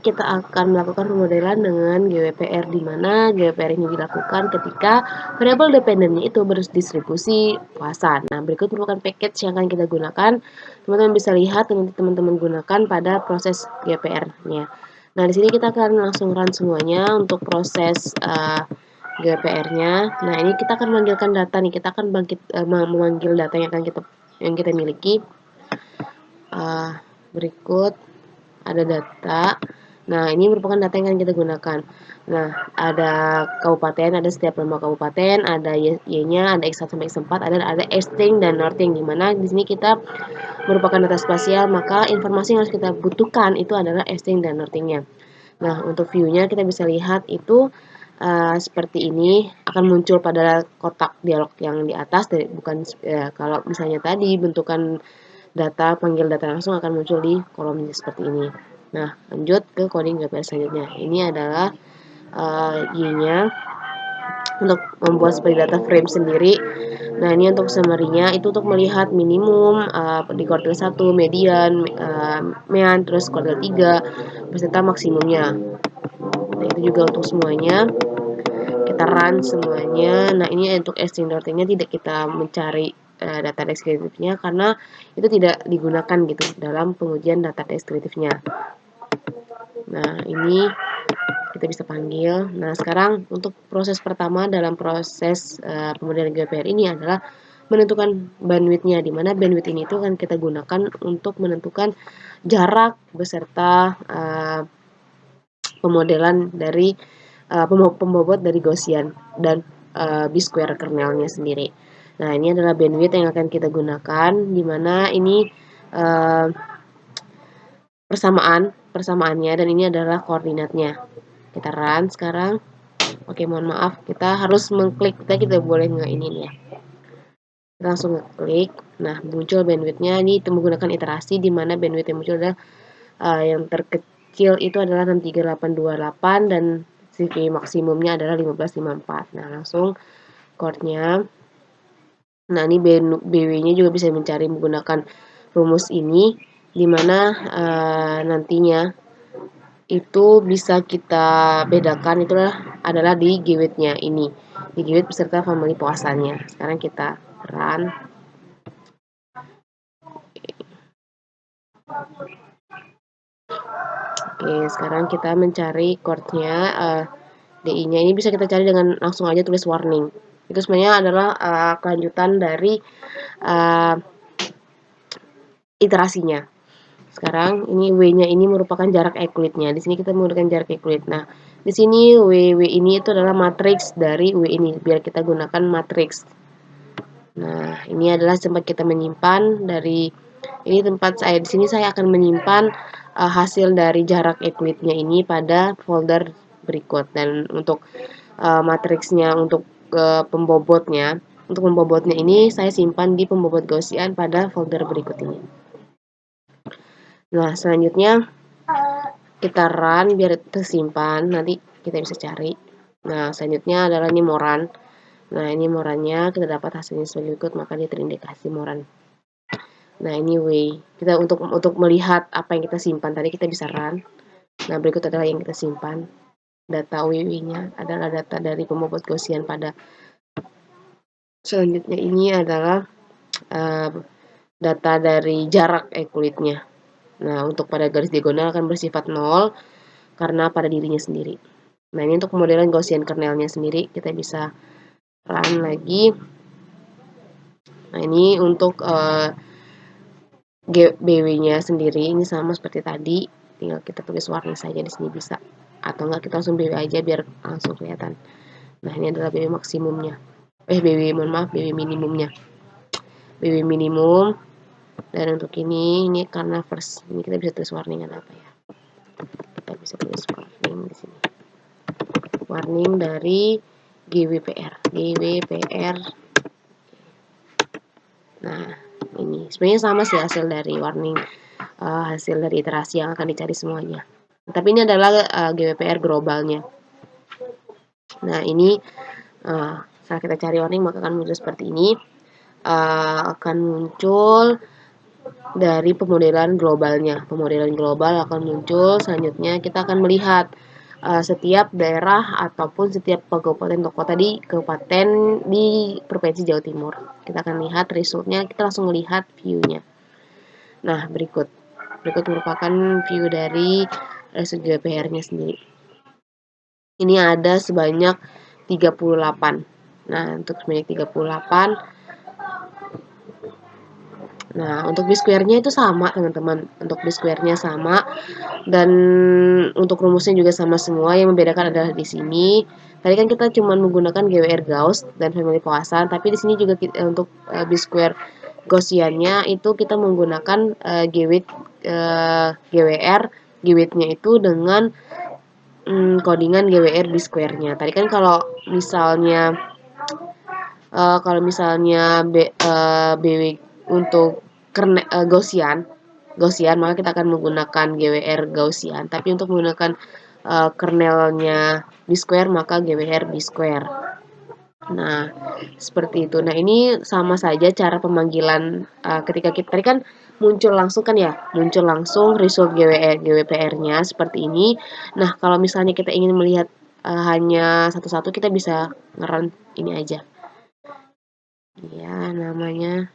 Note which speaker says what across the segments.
Speaker 1: kita akan melakukan pemodelan dengan GWPR, di mana GWPR ini dilakukan ketika variabel dependennya itu berdistribusi puasan. Nah, berikut merupakan package yang akan kita gunakan. Teman-teman bisa lihat dan nanti teman-teman gunakan pada proses GWPR-nya. Nah, di sini kita akan langsung run semuanya untuk proses GWPR-nya. Nah, ini kita akan memanggilkan data nih. Kita akan memanggil data yang kita miliki. Berikut ada data. Nah, ini merupakan data yang akan kita gunakan. Nah, ada kabupaten, ada setiap nama kabupaten, ada Y-nya, ada X1 sampai X4, ada Esting dan Norting, di mana di sini kita merupakan data spasial, maka informasi yang harus kita butuhkan itu adalah Esting dan Nortingnya. Nah, untuk view-nya kita bisa lihat itu seperti ini, akan muncul pada kotak dialog yang di atas, bukan kalau misalnya tadi bentukan data, panggil data langsung akan muncul di kolomnya seperti ini. Nah, lanjut ke coding GWPR selanjutnya. Ini adalah Y-nya untuk membuat seperti data frame sendiri. Nah, ini untuk summary-nya itu untuk melihat minimum di kuartil 1, median, mean, terus kuartil 3 beserta maksimumnya. Nah, itu juga untuk semuanya. Kita run semuanya. Nah, ini untuk string nya tidak kita mencari data deskriptifnya karena itu tidak digunakan gitu dalam pengujian data deskriptifnya. Nah, ini kita bisa panggil. Nah, sekarang untuk proses pertama dalam proses pemodelan GWPR ini adalah menentukan bandwidth-nya, di mana bandwidth ini itu akan kita gunakan untuk menentukan jarak beserta pemodelan dari pembobot dari Gaussian dan B-square kernelnya sendiri. Nah, ini adalah bandwidth yang akan kita gunakan, di mana ini persamaannya, dan ini adalah koordinatnya. Kita run sekarang. Oke, mohon maaf, kita harus mengklik, kita boleh nggak ini ya. Kita langsung ngeklik. Nah, muncul bandwidth-nya. Ini menggunakan iterasi, di mana bandwidth yang muncul adalah yang terkecil itu adalah 63828 dan CV maksimumnya adalah 1554. Nah, langsung chord-nya. Nah, ini BW-nya juga bisa mencari menggunakan rumus ini, di mana nantinya itu bisa kita bedakan itu adalah di GWT-nya ini, di GWT beserta family puasannya. Sekarang kita run. Oke, sekarang kita mencari chord-nya, DI-nya ini bisa kita cari dengan langsung aja tulis warning. Itu sebenarnya adalah kelanjutan dari iterasinya. Sekarang ini W-nya ini merupakan jarak Euclid-nya. Di sini kita menggunakan jarak Euclid. Nah, di sini W ini itu adalah matriks dari W ini, biar kita gunakan matriks. Nah, ini adalah tempat kita menyimpan dari ini tempat saya. Di sini saya akan menyimpan hasil dari jarak Euclid-nya ini pada folder berikut. Dan untuk matriksnya untuk pembobotnya ini saya simpan di pembobot Gaussian pada folder berikut ini. Nah, selanjutnya kita run biar tersimpan, nanti kita bisa cari. Nah, selanjutnya adalah ini moran. Nah, ini morannya, kita dapat hasilnya sebagai berikut, maka dia terindikasi moran. Nah, ini way. Kita untuk melihat apa yang kita simpan tadi, kita bisa run. Nah, berikut adalah yang kita simpan. Data WW-nya adalah data dari pembobot Gaussian pada. Selanjutnya ini adalah data dari jarak Euclid-nya. Nah, untuk pada garis diagonal akan bersifat 0 karena pada dirinya sendiri. Nah, ini untuk pemodelan Gaussian kernelnya sendiri, kita bisa run lagi. Nah, ini untuk BW-nya sendiri, ini sama seperti tadi, tinggal kita tulis warna saja di sini bisa. Atau enggak kita langsung BW aja biar langsung kelihatan. Nah, ini adalah BW maksimumnya. BW minimumnya. BW minimum. Dan untuk ini karena first, ini kita bisa tulis warningan apa ya. Kita bisa tulis warning di sini. Warning dari GWPR. Nah, ini sebenarnya sama sih hasil dari warning, hasil dari iterasi yang akan dicari semuanya. Tapi ini adalah GWPR globalnya. Nah, ini saat kita cari warning maka akan muncul seperti ini. Akan muncul dari pemodelan globalnya. Pemodelan global akan muncul, selanjutnya kita akan melihat setiap daerah ataupun setiap kabupaten atau kota di kabupaten di Provinsi Jawa Timur. Kita akan lihat resultnya, kita langsung melihat view-nya. Nah, berikut merupakan view dari result GWPR-nya sendiri. Ini ada sebanyak 38. Nah, untuk sebanyak 38. Nah, untuk B-square-nya itu sama, teman-teman. Untuk B-square-nya sama. Dan untuk rumusnya juga sama semua. Yang membedakan adalah di sini. Tadi kan kita cuma menggunakan GWR Gauss dan family Poisson. Tapi di sini juga untuk B-square Gaussian-nya itu kita menggunakan GWR. GWR-nya itu dengan codingan GWR B-square-nya. Tadi kan kalau misalnya BW untuk Gaussian, maka kita akan menggunakan GWR Gaussian. Tapi untuk menggunakan kernelnya B-square, maka GWR B-square. Nah, seperti itu. Nah, ini sama saja cara pemanggilan ketika kita tadi kan muncul langsung kan ya, muncul langsung result GWPR-nya seperti ini. Nah, kalau misalnya kita ingin melihat hanya satu-satu, kita bisa nge-run ini aja. Ya, namanya.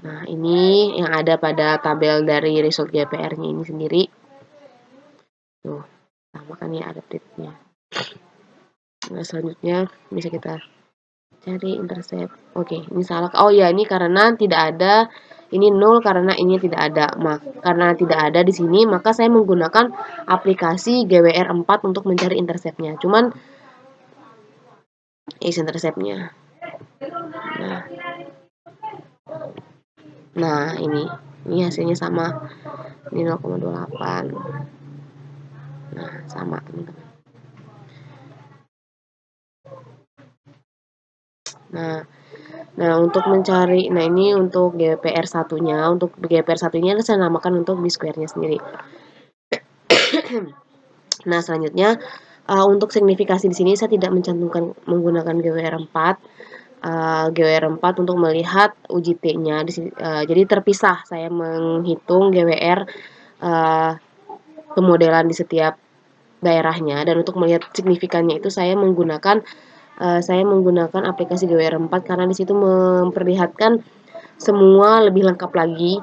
Speaker 1: Nah, ini yang ada pada tabel dari result GWPR-nya ini sendiri. Tuh, sama kan ya ada update-nya. Nah, selanjutnya bisa kita cari intercept. Oke, ini salah. Oh ya, ini karena tidak ada, ini 0 karena ini tidak ada. Karena tidak ada di sini, maka saya menggunakan aplikasi GWR4 untuk mencari intercept-nya. Cuman intercept-nya. Nah, ini hasilnya sama. Ini 0,28. Nah, sama teman-teman. Nah, untuk mencari, nah ini untuk GWPR satunya, untuk GWPR satunya saya namakan untuk B-square-nya sendiri. Nah, selanjutnya untuk signifikasi di sini saya tidak mencantumkan menggunakan GWR4. GWR4 untuk melihat UJT-nya. Jadi terpisah saya menghitung GWR pemodelan di setiap daerahnya, dan untuk melihat signifikannya itu saya menggunakan aplikasi GWR4 karena di situ memperlihatkan semua lebih lengkap lagi.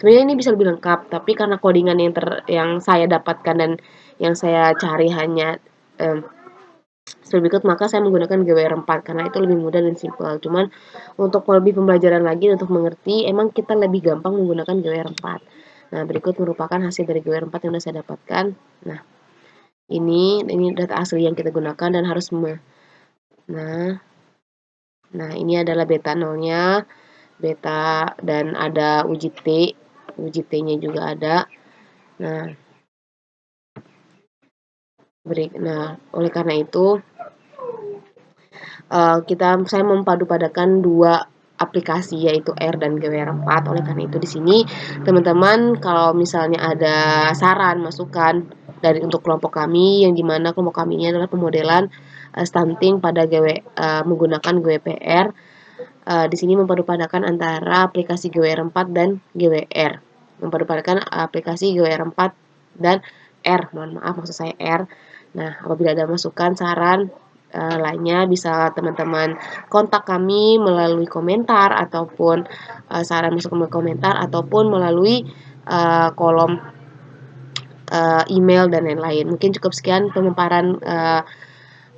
Speaker 1: Sebenarnya ini bisa lebih lengkap, tapi karena codingan yang saya dapatkan dan yang saya cari hanya berikut, maka saya menggunakan GWR4 karena itu lebih mudah dan simpel. Cuman untuk lebih pembelajaran lagi untuk mengerti, emang kita lebih gampang menggunakan GWR4. Nah, berikut merupakan hasil dari GWR4 yang sudah saya dapatkan. Nah, ini data asli yang kita gunakan dan harus Nah, ini adalah beta 0-nya, beta, dan ada UJT-nya juga ada. Nah, oleh karena itu saya mempadu-padakan dua aplikasi yaitu R dan GWR4. Oleh karena itu di sini teman-teman kalau misalnya ada saran, masukan untuk kelompok kami yang dimana kelompok kami ini adalah pemodelan stunting pada menggunakan GWPR. Di sini mempadu-padakan antara aplikasi GWR4 dan GWR. Mempadu-padakan aplikasi GWR4 dan R. Mohon maaf, maksud saya R. Nah, apabila ada masukan, saran lainnya bisa teman-teman kontak kami melalui komentar ataupun saran masuk ke komentar ataupun melalui kolom email dan lain-lain. Mungkin cukup sekian pemaparan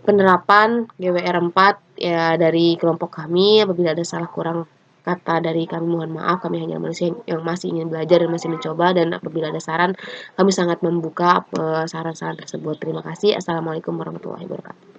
Speaker 1: penerapan GWR4 ya dari kelompok kami. Apabila ada salah kurang kata dari kami, mohon maaf. Kami hanya manusia yang masih ingin belajar dan masih mencoba, dan apabila ada saran, kami sangat membuka saran-saran tersebut. Terima kasih. Assalamualaikum warahmatullahi wabarakatuh.